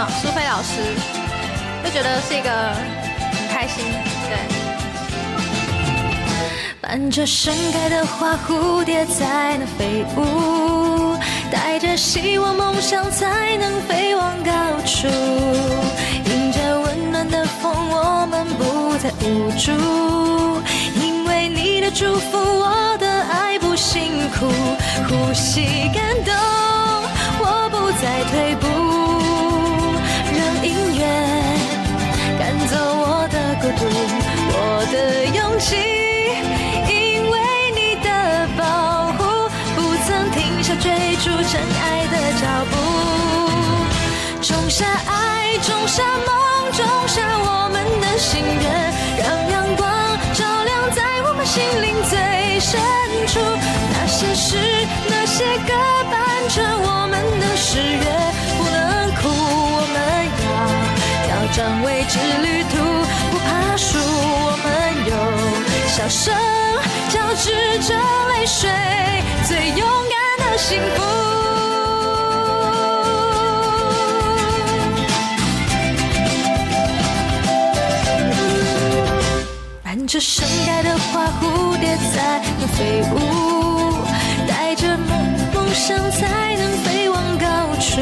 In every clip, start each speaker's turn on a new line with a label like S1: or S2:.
S1: 苏菲老师，就觉得是一个很开心，对。
S2: 伴着盛开的花，蝴蝶在那飞舞，带着希望梦想才能飞往高处，迎着温暖的风，我们不再无助，因为你的祝福，我的爱不辛苦，呼吸感动，我不再退步，让音乐赶走我的孤独，我的勇气，因为你的保护，不曾停下追逐真爱的脚步，种下爱，种下梦，种下我们的心愿，让阳光照亮在我们心灵最深处，那些事，那些歌伴着我们的誓约，不能哭，我们要挑战未知旅途，不怕输，我们有笑声交织着泪水，最勇敢的幸福。伴着盛开的花，蝴蝶在那飞舞，带着梦想才能飞往高处，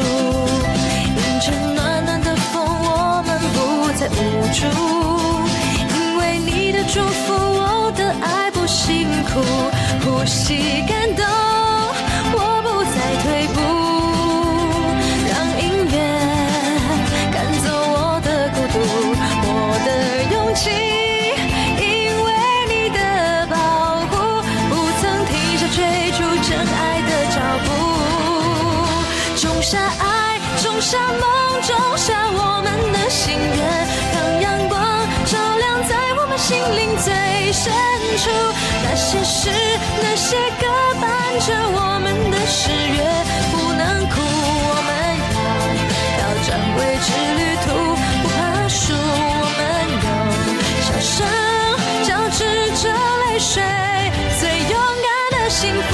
S2: 迎着暖暖的风，我们不再无助，因为你的祝福，我的爱不辛苦，呼吸感动，我不再退步，让音乐赶走我的孤独，我的勇气，因为你的保护，不曾停下追逐真爱的脚步，种下爱，种下梦，种下我们的心愿，让阳光照亮在我们心灵最深处，那些事，那些歌伴着我们的誓约，不能哭，我们要挑战未知旅途，不怕输，我们有笑声交织着泪水，最勇敢的幸福。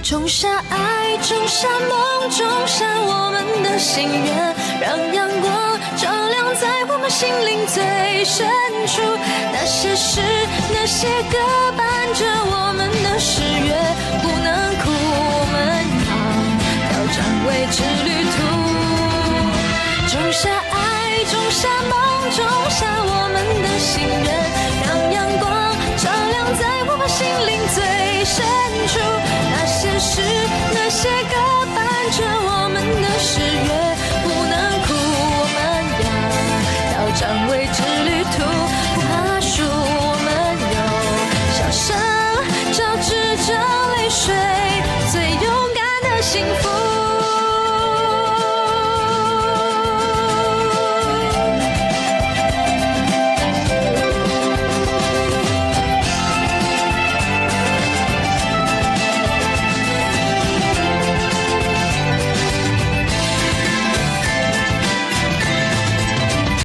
S2: 种下爱，种下梦，种下我们的心愿，让阳光照亮在我们心灵最深处，那些事，那些歌伴着我们的